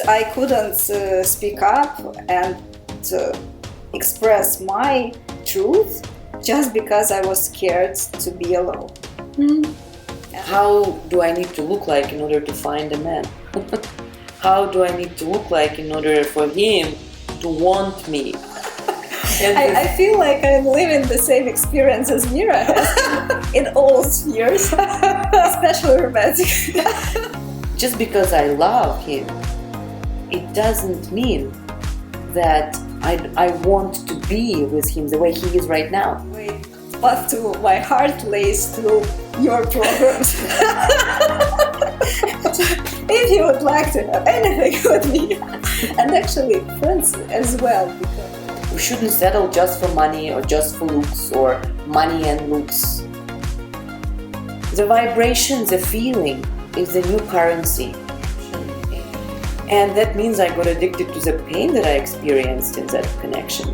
I couldn't speak up and express my truth just because I was scared to be alone. How do I need to look like in order to find a man? How do I need to look like in order for him to want me? I feel like I'm living the same experience as Mira has in all spheres, especially romantic. Just because I love him, it doesn't mean that I want to be with him the way he is right now. Path to my heart lays through your programs. If you would like to have anything with me, and actually friends as well, because we shouldn't settle just for money or just for looks or money and looks. The vibration, the feeling is the new currency. And that means I got addicted to the pain that I experienced in that connection.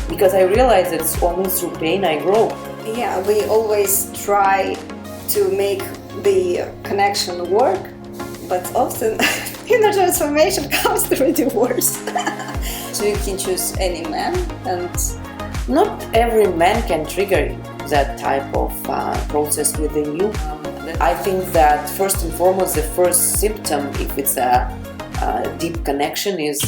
Because I realized it's only through pain I grow. Yeah, we always try to make the connection work, but often inner transformation comes through divorce. So you can choose any man, and not every man can trigger that type of process within you. I think that first and foremost, the first symptom, if it's a deep connection, is...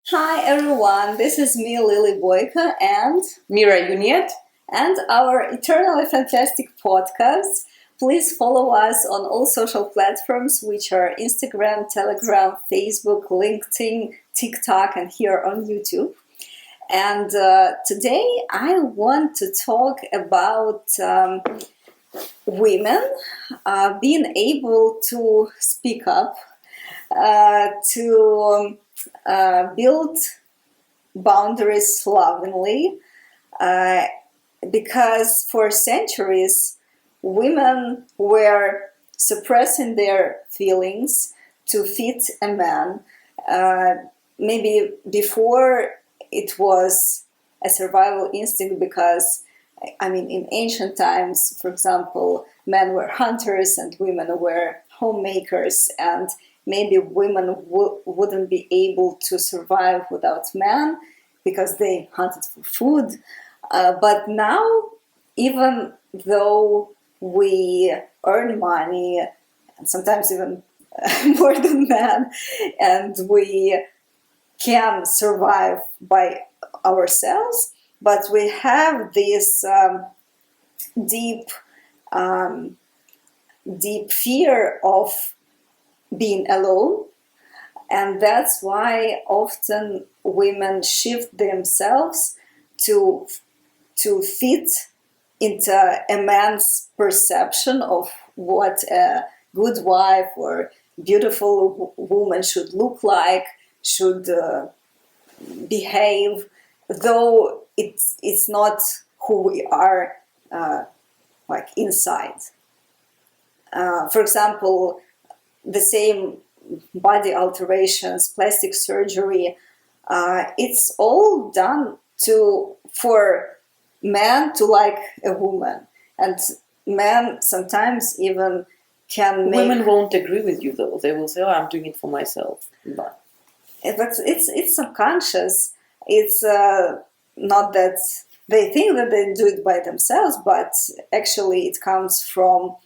Hi everyone, this is me, Lily Boiko, and Mira Uniat, and our eternally fantastic podcast. Please follow us on all social platforms, which are Instagram, Telegram, Facebook, LinkedIn, TikTok, and here on YouTube. And today I want to talk about women being able to speak up, to build boundaries lovingly, because for centuries women were suppressing their feelings to fit a man. Maybe before it was a survival instinct, because in ancient times, for example, men were hunters and women were homemakers, and maybe women wouldn't be able to survive without men because they hunted for food. But now, even though we earn money, and sometimes even more than men, and we can survive by ourselves, but we have this deep fear of being alone, and that's why often women shift themselves to fit into a man's perception of what a good wife or beautiful woman should look like, should behave, though it's not who we are inside. For example, the same body alterations, plastic surgery, it's all done for men to like a woman, and men sometimes even can make... Women won't agree with you though. They will say, "Oh, I'm doing it for myself." But it's subconscious. It's not that they think that they do it by themselves, but actually it comes from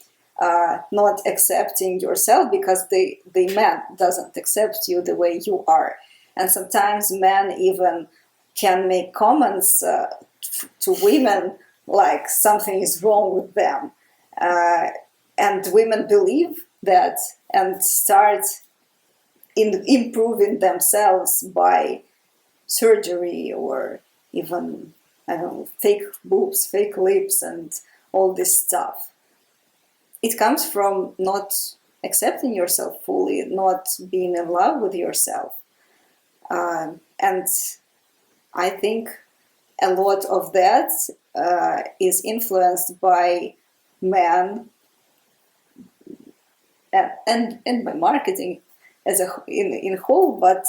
not accepting yourself, because the man doesn't accept you the way you are. And sometimes men even can make comments to women like something is wrong with them, and women believe that and start improving themselves by surgery, or even, I don't know, fake boobs, fake lips, and all this stuff. It comes from not accepting yourself fully, not being in love with yourself. And I think a lot of that is influenced by men and by marketing as in whole, but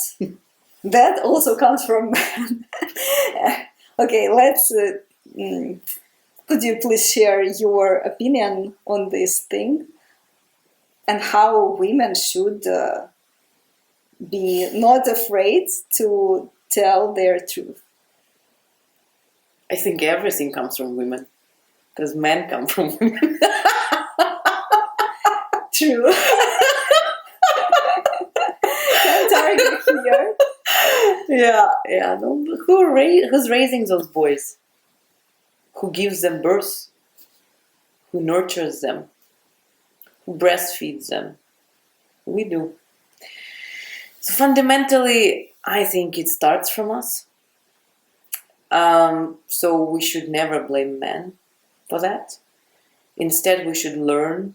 that also comes from men. Okay, let's... could you please share your opinion on this thing? and how women should be not afraid to tell their truth. I think everything comes from women, because men come from women. True. Can't argue here. Yeah. Who's raising those boys? Who gives them birth? Who nurtures them? Who breastfeeds them? We do. So fundamentally, I think it starts from us. So we should never blame men for that. Instead, we should learn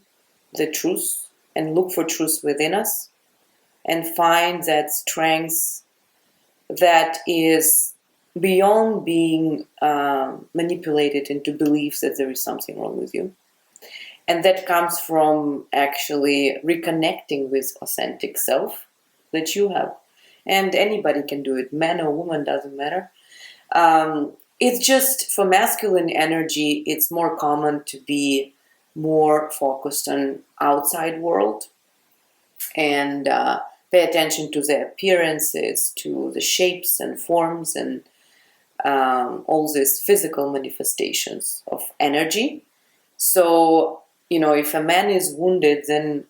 the truth and look for truth within us and find that strength that is beyond being manipulated into beliefs that there is something wrong with you. And that comes from actually reconnecting with authentic self that you have. And anybody can do it, man or woman, doesn't matter. It's just for masculine energy, it's more common to be more focused on outside world and pay attention to the appearances, to the shapes and forms and all these physical manifestations of energy. So, if a man is wounded, then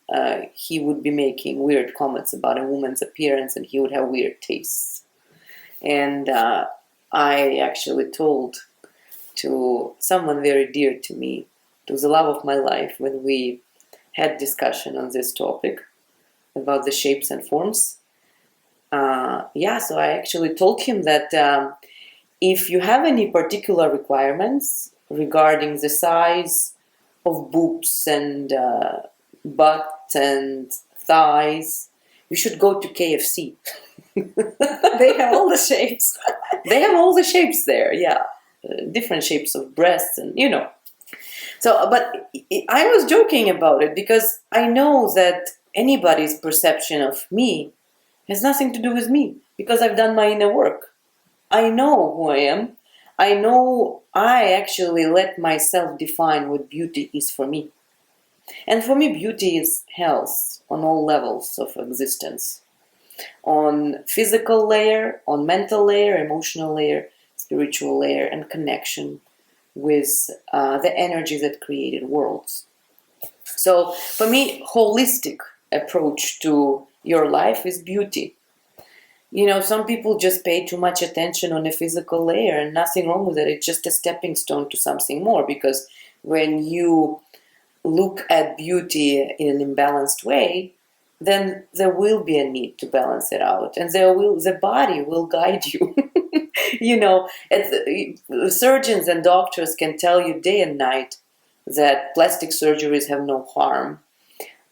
he would be making weird comments about a woman's appearance and he would have weird tastes. And I actually told to someone very dear to me, to the love of my life, when we had discussion on this topic about the shapes and forms. So I actually told him that if you have any particular requirements regarding the size of boobs and butt and thighs, you should go to KFC. They have all the shapes. They have all the shapes there, yeah. Different shapes of breasts and, So, but I was joking about it because I know that anybody's perception of me has nothing to do with me because I've done my inner work. I know who I am. I know I actually let myself define what beauty is for me. And for me, beauty is health on all levels of existence. On physical layer, on mental layer, emotional layer, spiritual layer, and connection with the energy that created worlds. So for me, holistic approach to your life is beauty. Some people just pay too much attention on a physical layer, and nothing wrong with it. It's just a stepping stone to something more, because when you look at beauty in an imbalanced way, then there will be a need to balance it out, and the body will guide you. Surgeons and doctors can tell you day and night that plastic surgeries have no harm,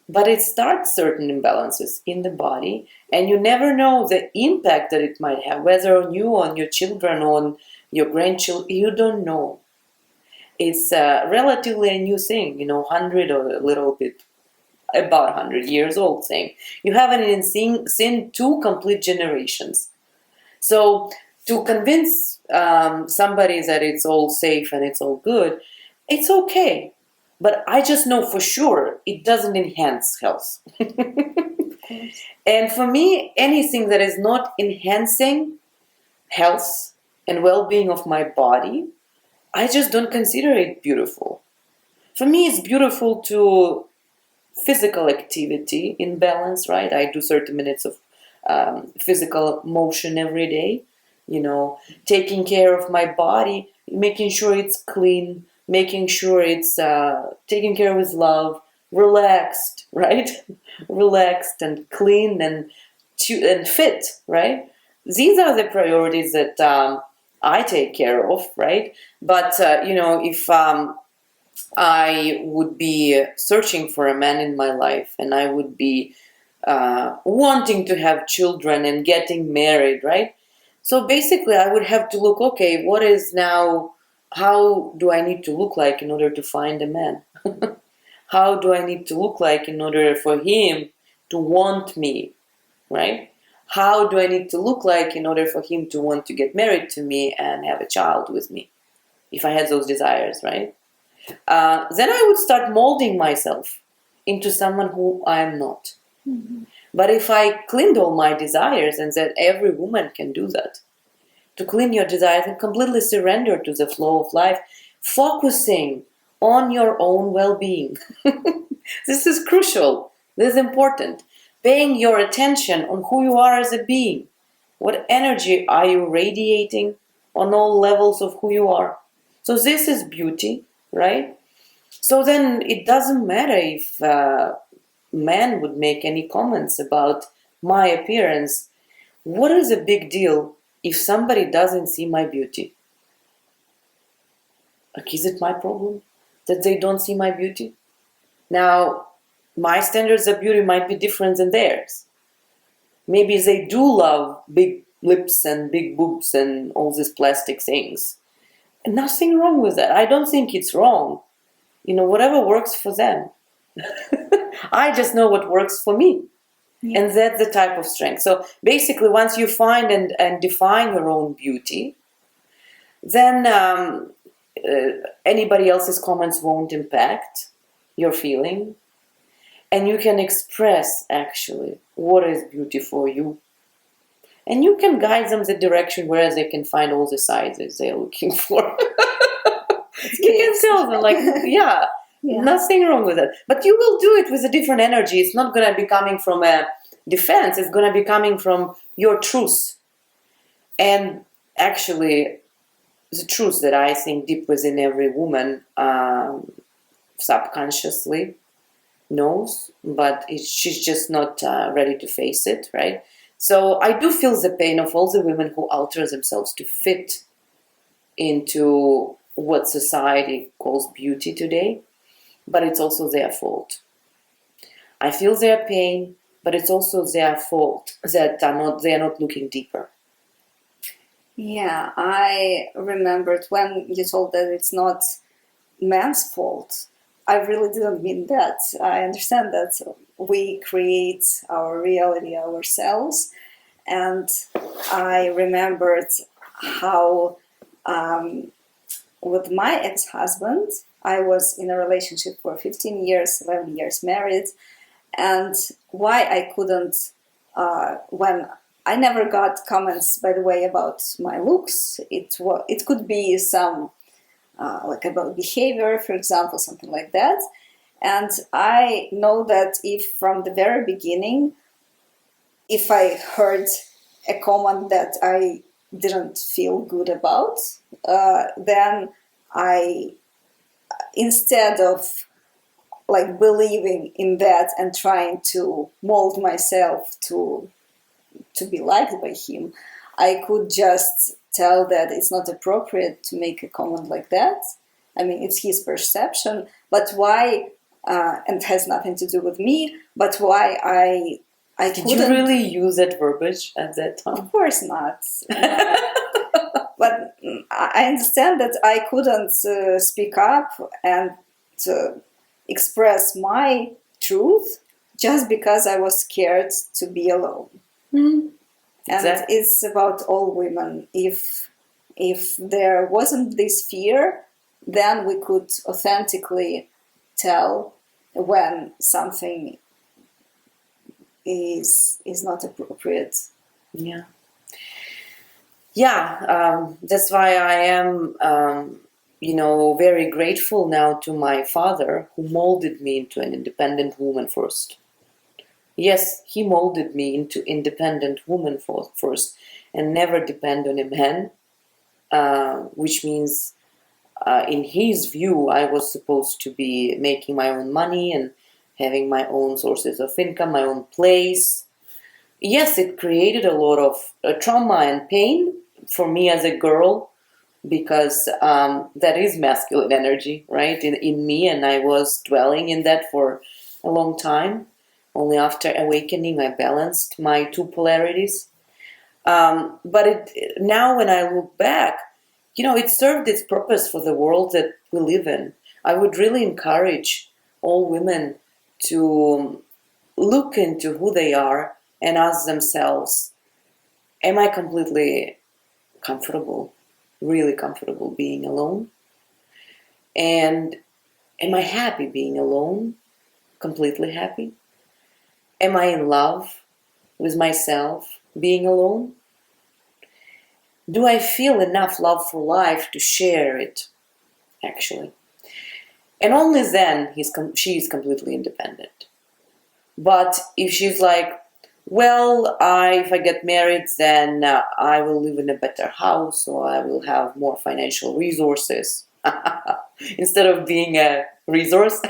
but it starts certain imbalances in the body, and you never know the impact that it might have, whether on you, on your children, on your grandchildren. You don't know. It's relatively a new thing, 100 or a little bit, about 100 years old thing. You haven't seen two complete generations. So to convince somebody that it's all safe and it's all good, it's okay. But I just know for sure it doesn't enhance health. And for me, anything that is not enhancing health and well-being of my body, I just don't consider it beautiful. For me, it's beautiful to physical activity in balance, right? I do 30 minutes of physical motion every day, taking care of my body, making sure it's clean, making sure it's taken care with love, relaxed, right? Relaxed and clean and fit, right? These are the priorities that I take care of, right? But, if I would be searching for a man in my life and I would be wanting to have children and getting married, right? So basically I would have to look, okay, what is now, how do I need to look like in order to find a man? How do I need to look like in order for him to want me, right? How do I need to look like in order for him to want to get married to me and have a child with me, if I had those desires, right? Then I would start molding myself into someone who I am not. But if I cleaned all my desires, and that every woman can do that, to clean your desires and completely surrender to the flow of life, focusing on your own well-being. This is crucial. This is important. Paying your attention on who you are as a being. What energy are you radiating on all levels of who you are? So this is beauty, right? So then it doesn't matter if man would make any comments about my appearance. What is a big deal if somebody doesn't see my beauty? Like, is it my problem that they don't see my beauty? Now, my standards of beauty might be different than theirs. Maybe they do love big lips and big boobs and all these plastic things. And nothing wrong with that. I don't think it's wrong. Whatever works for them. I just know what works for me. Yeah. And that's the type of strength. So basically, once you find and define your own beauty, then anybody else's comments won't impact your feeling. And you can express, actually, what is beauty for you. And you can guide them the direction where they can find all the sizes they're looking for. You can tell them, like, yeah, nothing wrong with it. But you will do it with a different energy. It's not going to be coming from a defense. It's going to be coming from your truth. And actually, the truth that I think deep within every woman subconsciously knows, but she's just not ready to face it, right? So I do feel the pain of all the women who alter themselves to fit into what society calls beauty today, but it's also their fault. I feel their pain, but it's also their fault that they are not looking deeper. Yeah, I remembered when you told that it's not man's fault. I really didn't mean that. I understand that we create our reality ourselves. And I remembered how with my ex-husband, I was in a relationship for 15 years, 11 years married. And why I couldn't, when I never got comments, by the way, about my looks. It could be some like about behavior, for example, something like that. And I know that if from the very beginning, if I heard a comment that I didn't feel good about, then I, instead of like believing in that and trying to mold myself to be liked by him, I could just tell that it's not appropriate to make a comment like that. I mean, it's his perception, but why, and it has nothing to do with me, but why I Did you really use that verbiage at that time? Of course not. But I understand that I couldn't speak up and express my truth just because I was scared to be alone. Mm-hmm. And exactly. It's about all women. If there wasn't this fear, then we could authentically tell when something is not appropriate. Yeah. Yeah, that's why I am, very grateful now to my father, who molded me into an independent woman first. Yes, he molded me into independent woman first, and never depend on a man, which means, in his view, I was supposed to be making my own money and having my own sources of income, my own place. Yes, it created a lot of trauma and pain for me as a girl, because that is masculine energy, right, in me, and I was dwelling in that for a long time. Only after awakening, I balanced my two polarities. But now when I look back, it served its purpose for the world that we live in. I would really encourage all women to look into who they are and ask themselves, am I completely comfortable, really comfortable being alone? And am I happy being alone? completely happy? Am I in love with myself being alone? Do I feel enough love for life to share it, actually? And only then she is completely independent. But if she's like, well, if I get married, then I will live in a better house, or I will have more financial resources instead of being a resource.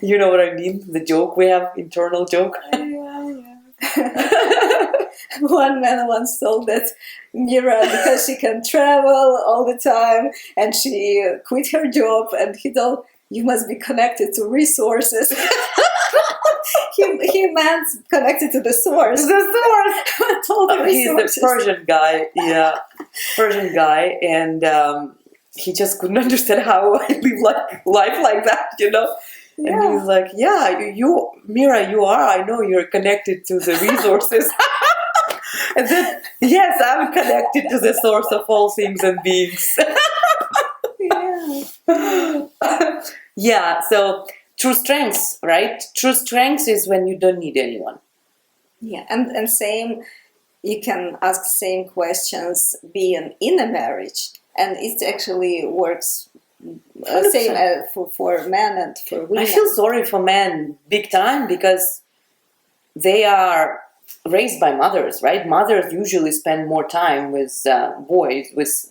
You know what I mean? The joke we have, internal joke. Yeah. One man once told that Mira, because she can travel all the time, and she quit her job, and he told, you must be connected to resources. he meant connected to the source. The source. Told the He's the resources. Persian guy, yeah, Persian guy, and he just couldn't understand how I live life like that, you know. Yeah. And he's like, yeah, you, Mira, you are. I know you're connected to the resources. And then, yes, I'm connected to the source of all things and beings. Yeah. Yeah, so true strength, right? True strength is when you don't need anyone. Yeah, and same, you can ask same questions being in a marriage, and it actually works same for men and for women. I feel sorry for men big time because they are raised by mothers, right? Mothers usually spend more time with boys,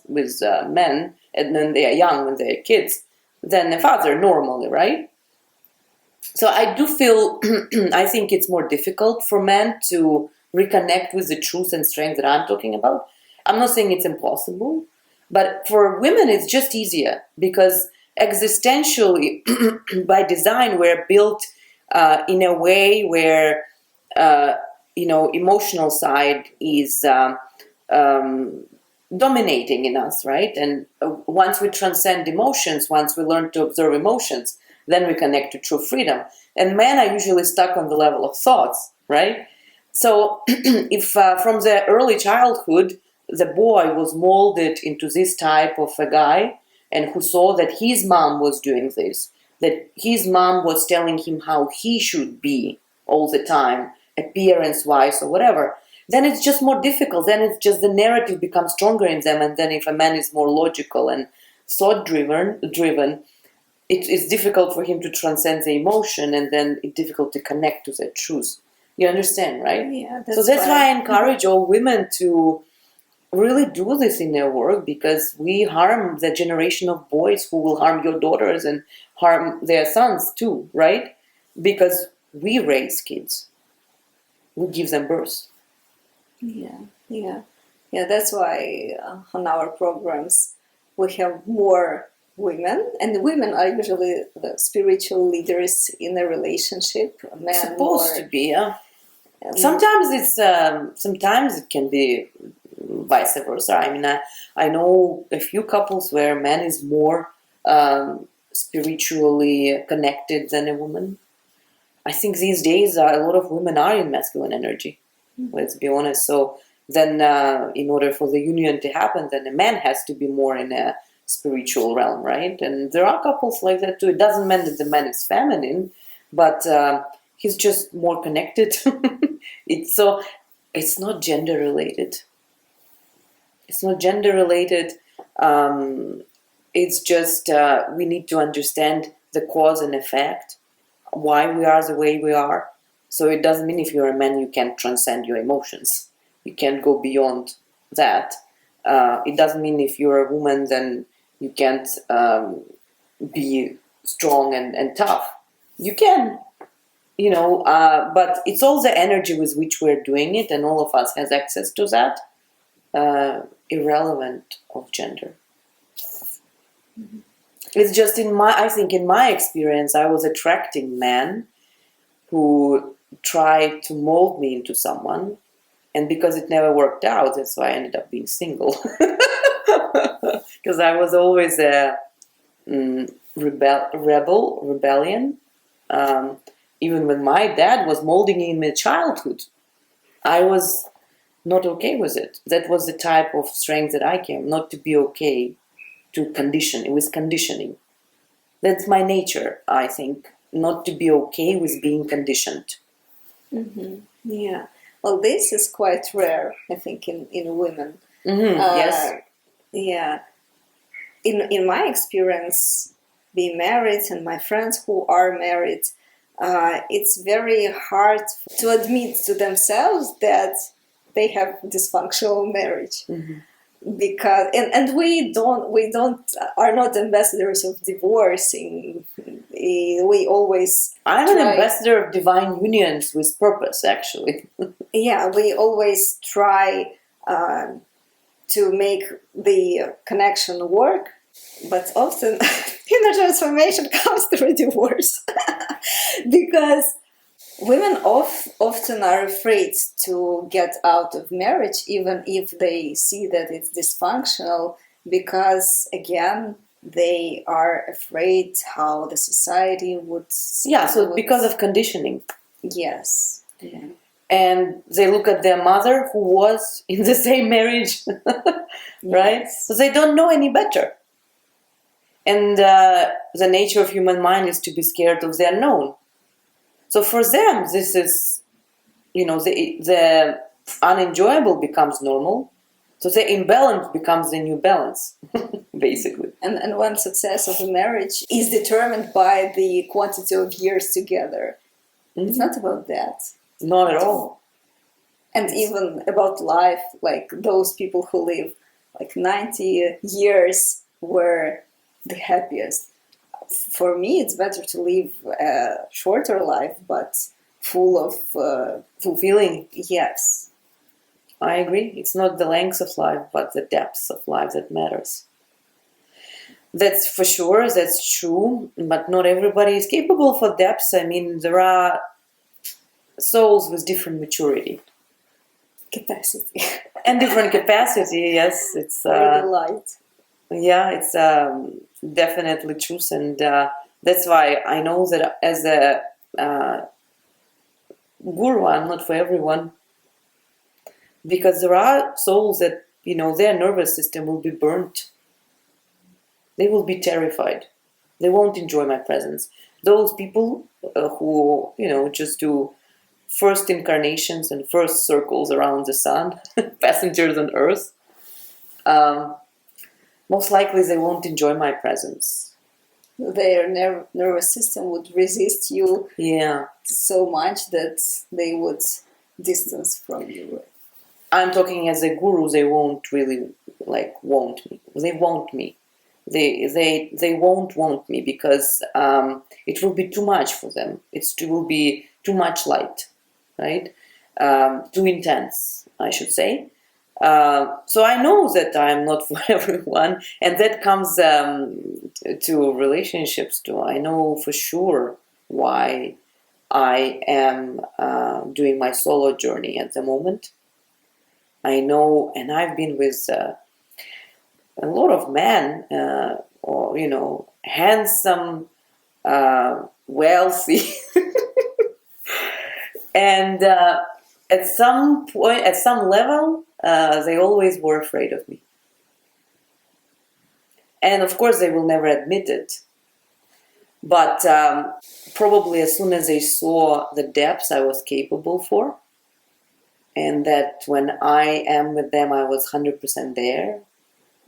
with men, and then they are young when they're kids, than the father normally, right? So I do feel, I think it's more difficult for men to reconnect with the truth and strength that I'm talking about. I'm not saying it's impossible, but for women it's just easier because existentially, by design, we're built in a way where emotional side is dominating in us, right? And once we transcend emotions, once we learn to observe emotions, then we connect to true freedom. And men are usually stuck on the level of thoughts, right? So if from the early childhood, the boy was molded into this type of a guy and who saw that his mom was doing this, that his mom was telling him how he should be all the time, appearance-wise or whatever, then it's just more difficult. Then it's just the narrative becomes stronger in them. And then if a man is more logical and thought-driven, it's difficult for him to transcend the emotion, and then it's difficult to connect to the truth. You understand, right? Yeah, so that's why I encourage all women to really do this in their work, because we harm the generation of boys who will harm your daughters and harm their sons too, right? Because we raise kids. We give them birth. Yeah. That's why on our programs we have more women, and the women are usually the spiritual leaders in a relationship. Men supposed to be, yeah. Sometimes it can be vice versa. I mean, I know a few couples where a man is more spiritually connected than a woman. I think these days a lot of women are in masculine energy. Let's be honest. So then, in order for the union to happen, then a man has to be more in a spiritual realm, right? And there are couples like that too. It doesn't mean that the man is feminine, but he's just more connected. It's not gender related. It's not gender related. It's just we need to understand the cause and effect, why we are the way we are. So it doesn't mean if you're a man you can't transcend your emotions. You can't go beyond that. It doesn't mean if you're a woman then you can't be strong and tough. You can, but it's all the energy with which we're doing it, and all of us has access to that, irrelevant of gender. Mm-hmm. It's just I think in my experience, I was attracting men who tried to mold me into someone, and because it never worked out, that's why I ended up being single. Because I was always a rebellion. Even when my dad was molding me in my childhood, I was not okay with it. That was the type of strength that I came, not to be okay to condition. It was conditioning. That's my nature, I think, not to be okay with being conditioned. Yeah. Well, this is quite rare, I think, in women. Yes. Yeah. In my experience, being married and my friends who are married, it's very hard to admit to themselves that they have dysfunctional marriage. Because and we don't are not ambassadors of divorcing. We always I'm an ambassador of divine unions with purpose, actually. Yeah, we always try to make the connection work, but often inner transformation comes through divorce. Because women often are afraid to get out of marriage, even if they see that it's dysfunctional, because again, they are afraid how the society would. Yeah, so because of conditioning. Yes. Yeah. And they look at their mother who was in the same marriage, right? Yes. So they don't know any better. And the nature of human mind is to be scared of the unknown. So for them, this is, the unenjoyable becomes normal. So the imbalance becomes the new balance, basically. And one success of a marriage is determined by the quantity of years together. It's not about that. Not at all. And even about life, like those people who live like 90 years were the happiest. For me, it's better to live a shorter life, but full of fulfilling. Yes. I agree. It's not the length of life, but the depth of life that matters. That's for sure, that's true, but not everybody is capable for depth. I mean, there are souls with different maturity. Capacity. And different capacity, yes. It's the light. Yeah, it's definitely truth, and that's why I know that as a guru, I'm not for everyone, because there are souls that, their nervous system will be burnt. They will be terrified. They won't enjoy my presence. Those people who, just do first incarnations and first circles around the sun, passengers on Earth, most likely they won't enjoy my presence. Their nervous system would resist you so much that they would distance from you. I'm talking as a guru, they won't really want me. They want me. They won't want me because it will be too much for them. It will be too much light, right? Too intense, I should say. So I know that I'm not for everyone, and that comes to relationships too. I know for sure why I am doing my solo journey at the moment. I know, and I've been with a lot of men, or handsome, wealthy, and at some point, at some level, they always were afraid of me. And of course, they will never admit it. But probably as soon as they saw the depths I was capable for, and that when I am with them, I was 100% there,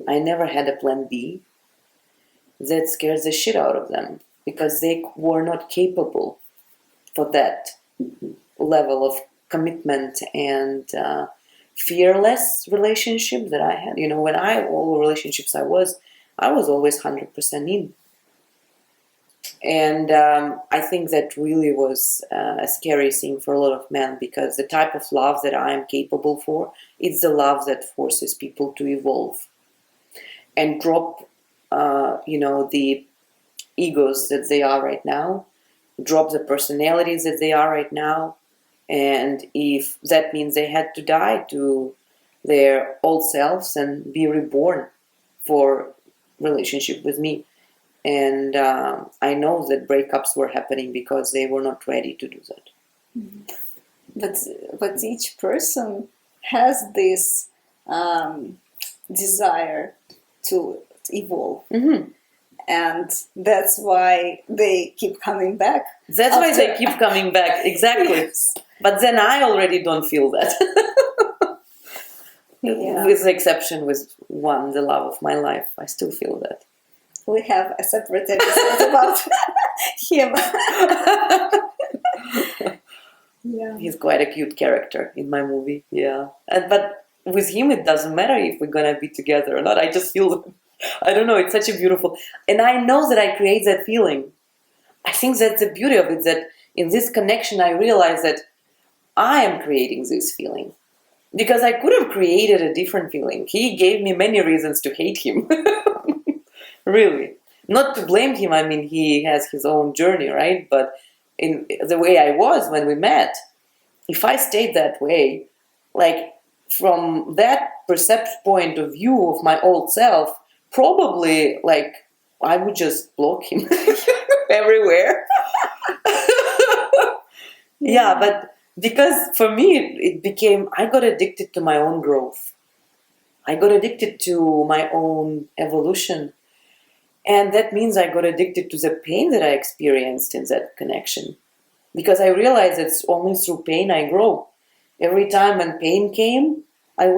I never had a plan B, that scares the shit out of them, because they were not capable for that level of commitment and fearless relationship that I had. When all the relationships I was always 100% in. And I think that really was a scary thing for a lot of men, because the type of love that I am capable for, it's the love that forces people to evolve and drop, the egos that they are right now, drop the personalities that they are right now. And if that means they had to die to their old selves and be reborn for relationship with me. And I know that breakups were happening because they were not ready to do that. But each person has this desire to evolve. and that's why they keep coming back. That's why they keep coming back, exactly. Yes. But then I already don't feel that. Yeah. With the exception with one, the love of my life, I still feel that. We have a separate episode about him. Yeah. He's quite a cute character in my movie, yeah. But with him, it doesn't matter if we're gonna be together or not. I just feel, I don't know, it's such a beautiful, and I know that I create that feeling. I think that's the beauty of it, that in this connection, I realize that I am creating this feeling. Because I could have created a different feeling. He gave me many reasons to hate him. Really. Not to blame him, I mean, he has his own journey, right? But in the way I was when we met, if I stayed that way, like from that percept point of view of my old self, probably like I would just block him everywhere. Yeah, but because for me it became, I got addicted to my own growth. I got addicted to my own evolution. And that means I got addicted to the pain that I experienced in that connection. Because I realized it's only through pain I grow. Every time when pain came, I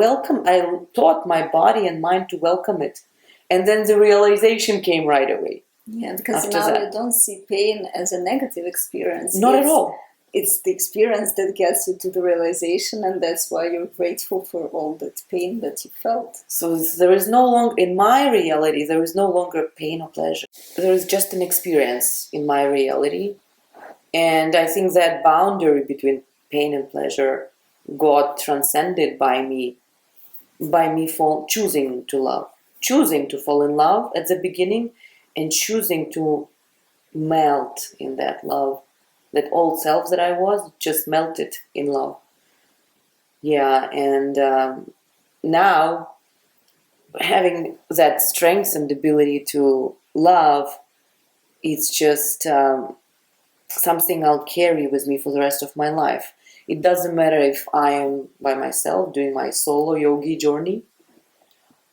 taught my body and mind to welcome it. And then the realization came right away. Yeah, because now you don't see pain as a negative experience. Not at all. It's the experience that gets you to the realization, and that's why you're grateful for all that pain that you felt. So there is no longer, in my reality, there is no longer pain or pleasure. There is just an experience in my reality. And I think that boundary between pain and pleasure got transcended by me choosing to love, choosing to fall in love at the beginning, and choosing to melt in that love. That old self that I was just melted in love. Yeah, and now having that strength and ability to love, it's just something I'll carry with me for the rest of my life. It doesn't matter if I am by myself doing my solo yogi journey,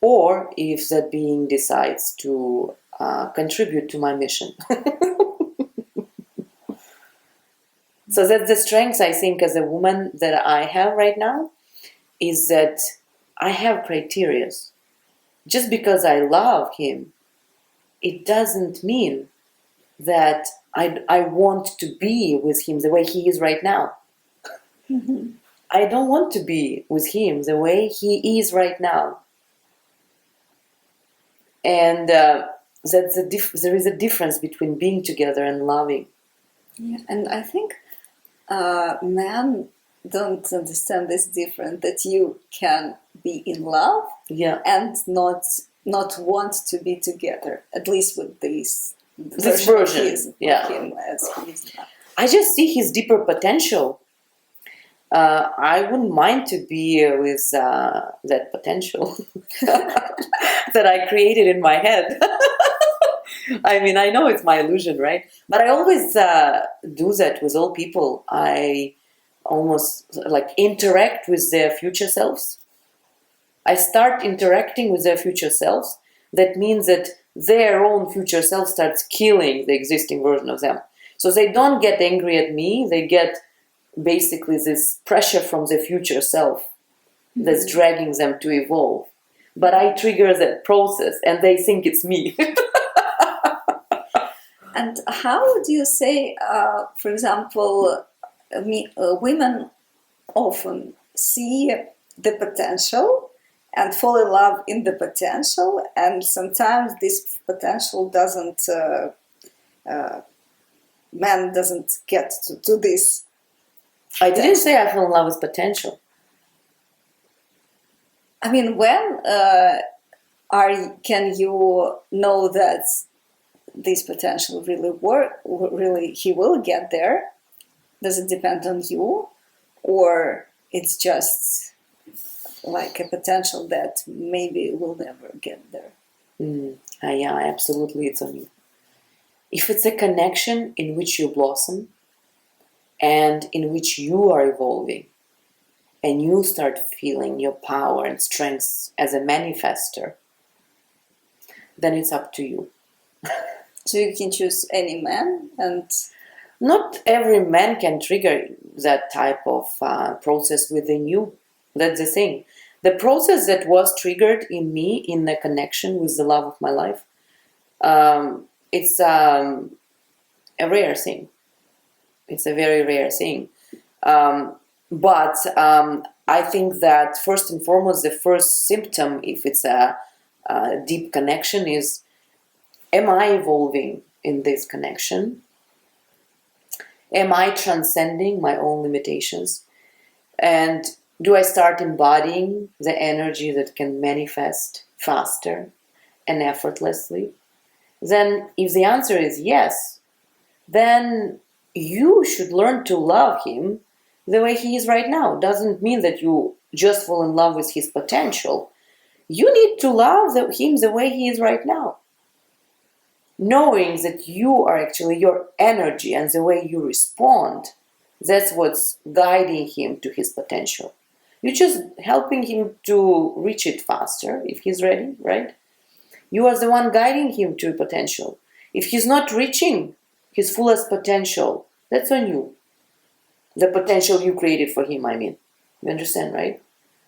or if that being decides to contribute to my mission. So that's the strength, I think, as a woman that I have right now, is that I have criteria. Just because I love him, it doesn't mean that I want to be with him the way he is right now. Mm-hmm. I don't want to be with him the way he is right now. And there is a difference between being together and loving. Yeah, and I think men don't understand this difference, that you can be in love, yeah, and not want to be together, at least with this version of him as he is now. I just see his deeper potential. I wouldn't mind to be with that potential that I created in my head. I mean, I know it's my illusion, right? But I always do that with all people. I almost like interact with their future selves. I start interacting with their future selves. That means that their own future self starts killing the existing version of them. So they don't get angry at me. They get basically this pressure from the future self that's dragging them to evolve. But I trigger that process and they think it's me. And how would you say, for example, women often see the potential and fall in love in the potential, and sometimes this potential doesn't, man doesn't get to this. I didn't say I fell in love with potential. I mean, when can you know that this potential really he will get there? Does it depend on you, or it's just like a potential that maybe will never get there? Yeah, absolutely, it's on you. If it's a connection in which you blossom and in which you are evolving and you start feeling your power and strength as a manifester, then it's up to you. So you can choose any man, and Not every man can trigger that type of process within you. That's the thing. The process that was triggered in me in the connection with the love of my life, it's a rare thing. It's a very rare thing. But I think that first and foremost, the first symptom, if it's a deep connection, is, am I evolving in this connection? Am I transcending my own limitations? And do I start embodying the energy that can manifest faster and effortlessly? Then, if the answer is yes, then you should learn to love him the way he is right now. Doesn't mean that you just fall in love with his potential. You need to love him the way he is right now. Knowing that you are actually your energy and the way you respond, that's what's guiding him to his potential. You're just helping him to reach it faster if he's ready, right? You are the one guiding him to potential. If he's not reaching his fullest potential, that's on you. The potential you created for him, I mean. You understand, right?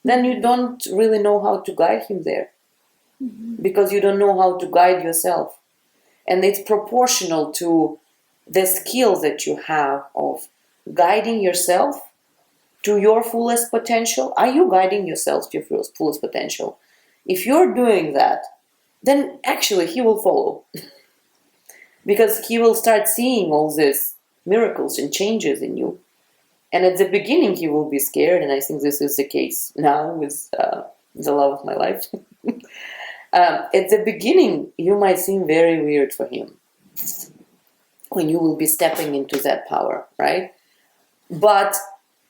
Then you don't really know how to guide him there. Because you don't know how to guide yourself. And it's proportional to the skill that you have of guiding yourself to your fullest potential. Are you guiding yourself to your fullest potential? If you're doing that, then actually he will follow. Because he will start seeing all these miracles and changes in you. And at the beginning he will be scared, and I think this is the case now with the love of my life. At the beginning, you might seem very weird for him when you will be stepping into that power, right? But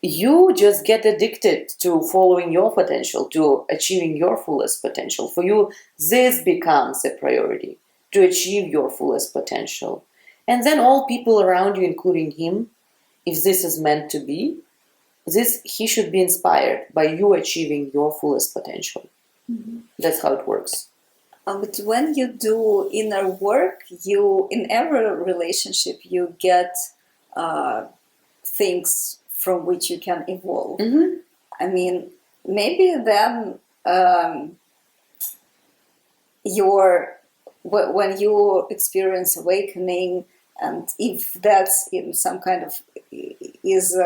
you just get addicted to following your potential, to achieving your fullest potential. For you, this becomes a priority, to achieve your fullest potential. And then all people around you, including him, if this is meant to be, he should be inspired by you achieving your fullest potential. That's how it works. But when you do inner work, in every relationship you get things from which you can evolve. I mean, maybe then when you experience awakening, and if that's in some kind of is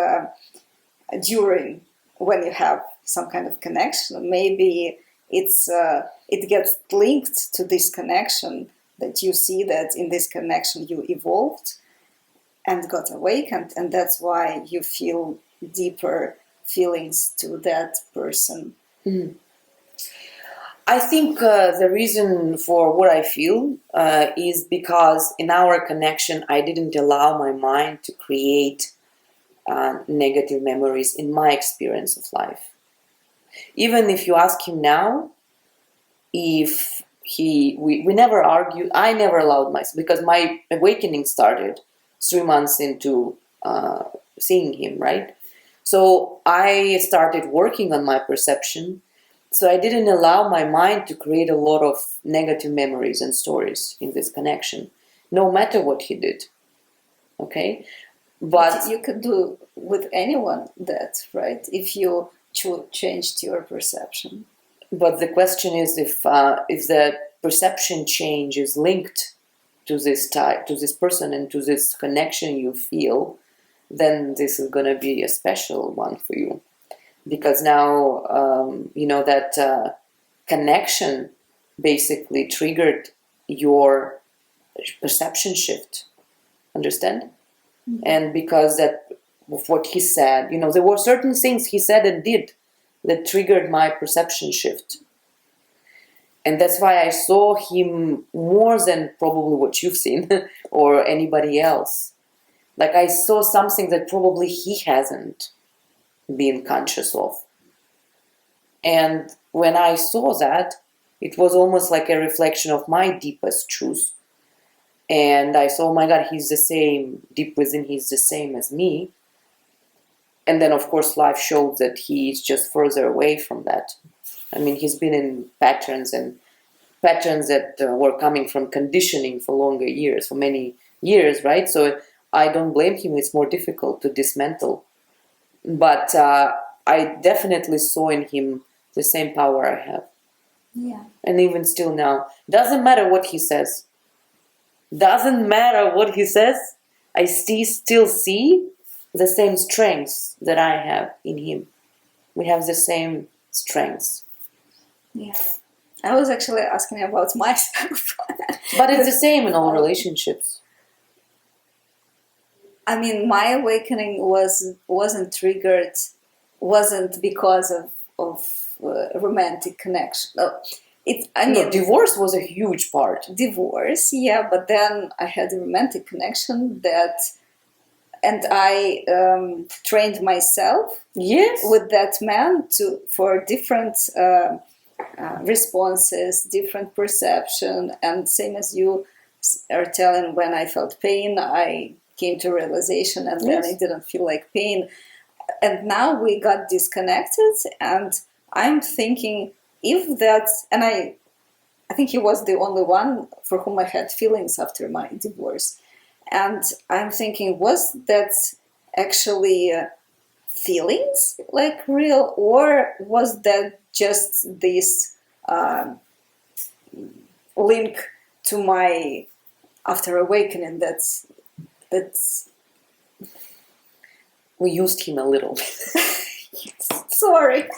during when you have some kind of connection, maybe it gets linked to this connection, that you see that in this connection you evolved and got awakened, and that's why you feel deeper feelings to that person. I think the reason for what I feel is because in our connection I didn't allow my mind to create negative memories in my experience of life. Even if you ask him now, if we never argued, I never allowed myself, because my awakening started 3 months into seeing him, right? So I started working on my perception. So I didn't allow my mind to create a lot of negative memories and stories in this connection, no matter what he did. Okay? But you could do with anyone that, right? If you changed your perception. But the question is, if the perception change is linked to this person and to this connection you feel, then this is going to be a special one for you, because now that connection basically triggered your perception shift. Understand? And because of what he said, there were certain things he said and did that triggered my perception shift. And that's why I saw him more than probably what you've seen or anybody else. Like, I saw something that probably he hasn't been conscious of. And when I saw that, it was almost like a reflection of my deepest truth. And I saw, oh my God, he's the same, deep within he's the same as me. And then, of course, life showed that he's just further away from that. I mean, he's been in patterns and patterns that were coming from conditioning for longer years, for many years, right? So I don't blame him. It's more difficult to dismantle. But I definitely saw in him the same power I have. Yeah. And even still now, doesn't matter what he says. Doesn't matter what he says. I still see the same strengths that I have in him. We have the same strengths. Yeah. I was actually asking about myself. But it's the same in all relationships. I mean, my awakening wasn't triggered, wasn't because of romantic connection. Divorce was a huge part. Divorce, yeah, but then I had a romantic connection and I trained myself with that man for different responses, different perception, and same as you are telling, when I felt pain, I came to realization, and then I didn't feel like pain. And now we got disconnected, and I'm thinking if that's, and I think he was the only one for whom I had feelings after my divorce. And I'm thinking, was that actually feelings, like real, or was that just this link to my after awakening? That's we used him a little. Sorry.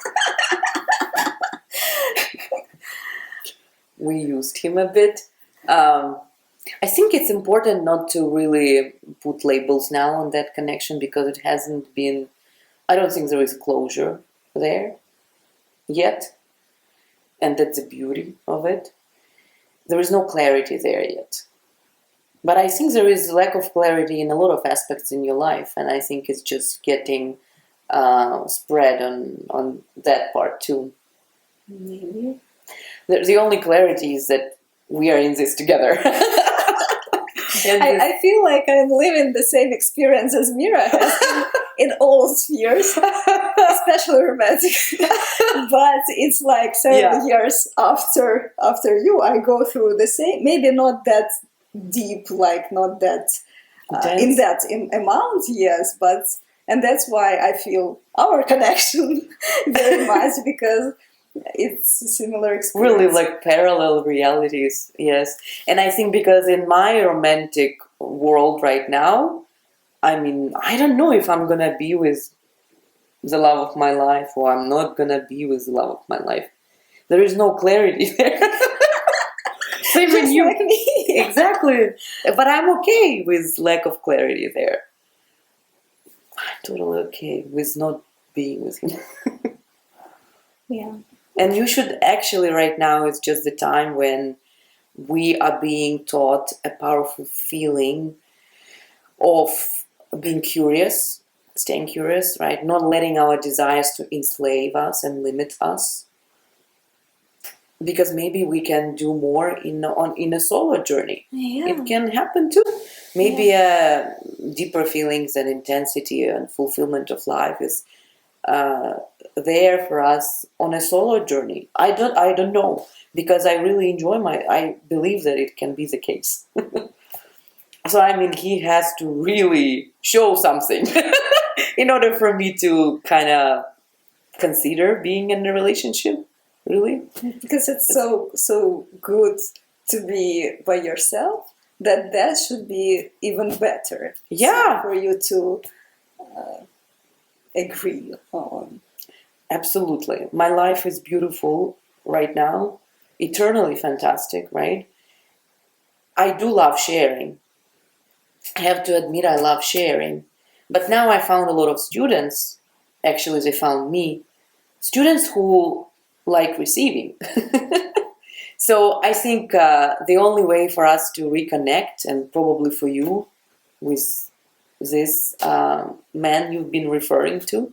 We used him a bit. I think it's important not to really put labels now on that connection, because it hasn't been, I don't think there is closure there yet. And that's the beauty of it. There is no clarity there yet. But I think there is lack of clarity in a lot of aspects in your life. And I think it's just getting spread on that part too. Maybe. The only clarity is that we are in this together. I feel like I'm living the same experience as Mira has in all spheres, especially romantic. But it's like 7 years after you, I go through the same. Maybe not that deep, like not that in that amount, yes. But and that's why I feel our connection very much, because it's a similar experience. Really like parallel realities, yes. And I think because in my romantic world right now, I mean, I don't know if I'm gonna be with the love of my life or I'm not gonna be with the love of my life. There is no clarity there. Same with you. Like me. Exactly. But I'm okay with lack of clarity there. I'm totally okay with not being with him. Yeah. And you should actually, right now, it's just the time when we are being taught a powerful feeling of being curious, staying curious, right? Not letting our desires to enslave us and limit us. Because maybe we can do more in a solo journey. Yeah. It can happen too. Maybe deeper feelings and intensity and fulfillment of life is there for us on a solo journey. I don't know, because I really enjoy I believe that it can be the case. So I mean, he has to really show something in order for me to kind of consider being in a relationship. Really, because it's so good to be by yourself, that should be even better. Yeah, for you to agree on. Absolutely. My life is beautiful right now, eternally fantastic, right? I do love sharing. I have to admit I love sharing. But now I found a lot of students, actually they found me, students who like receiving. So I think the only way for us to reconnect, and probably for you, with this man you've been referring to,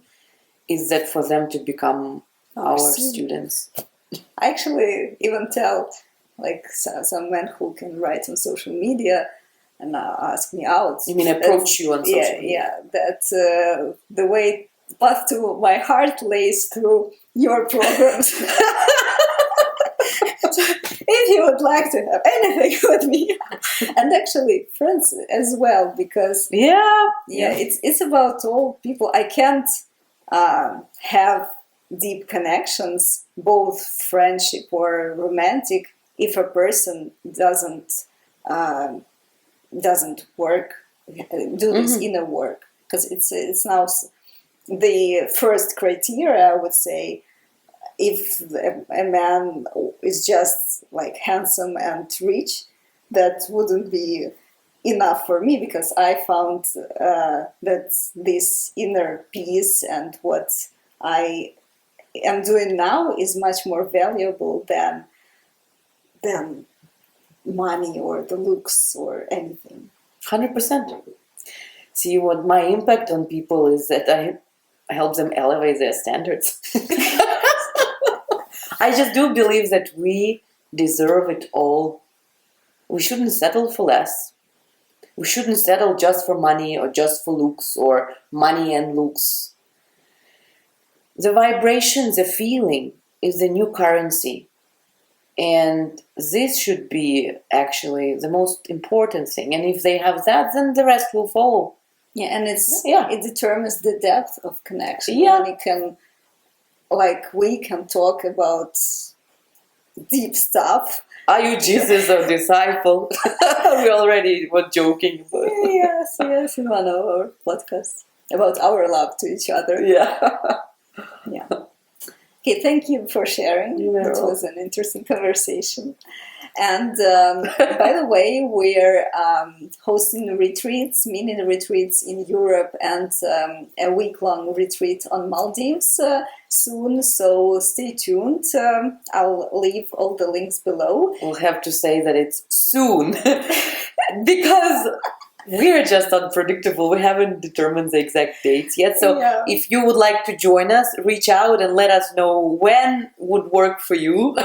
is that for them to become our students. I actually even tell like some men who can write on social media and ask me out. You mean approach you on social media? Yeah, that the way path to my heart lays through your programs. So if you would like to have anything with me, and actually friends as well, because it's about all people. I can't have deep connections, both friendship or romantic, if a person doesn't work, do this inner work, because it's now the first criteria, I would say. If a man is just like handsome and rich, that wouldn't be enough for me, because I found that this inner peace and what I am doing now is much more valuable than money or the looks or anything. 100%. See, what my impact on people is that I help them elevate their standards. I just do believe that we deserve it all. We shouldn't settle for less. We shouldn't settle just for money or just for looks or money and looks. The vibration, the feeling is the new currency. And this should be actually the most important thing. And if they have that, then the rest will follow. Yeah, and it determines the depth of connection. Yeah. And it can, like, we can talk about deep stuff. Are you Jesus or disciple? We already were joking about it. Yes, in one of our podcasts about our love to each other. Yeah. Yeah. Okay, thank you for sharing. You're That welcome. was an interesting conversation. And by the way, we're hosting retreats, mini retreats in Europe, and a week-long retreat on Maldives soon. So stay tuned. I'll leave all the links below. We'll have to say that it's soon because we're just unpredictable. We haven't determined the exact dates yet. So if you would like to join us, reach out and let us know when would work for you.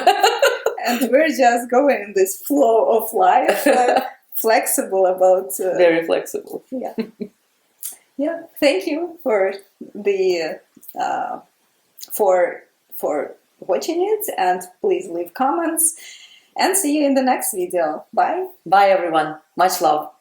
And we're just going in this flow of life, flexible about... Very flexible. Yeah. Yeah. Thank you for the for watching it, and please leave comments, and see you in the next video. Bye. Bye, everyone. Much love.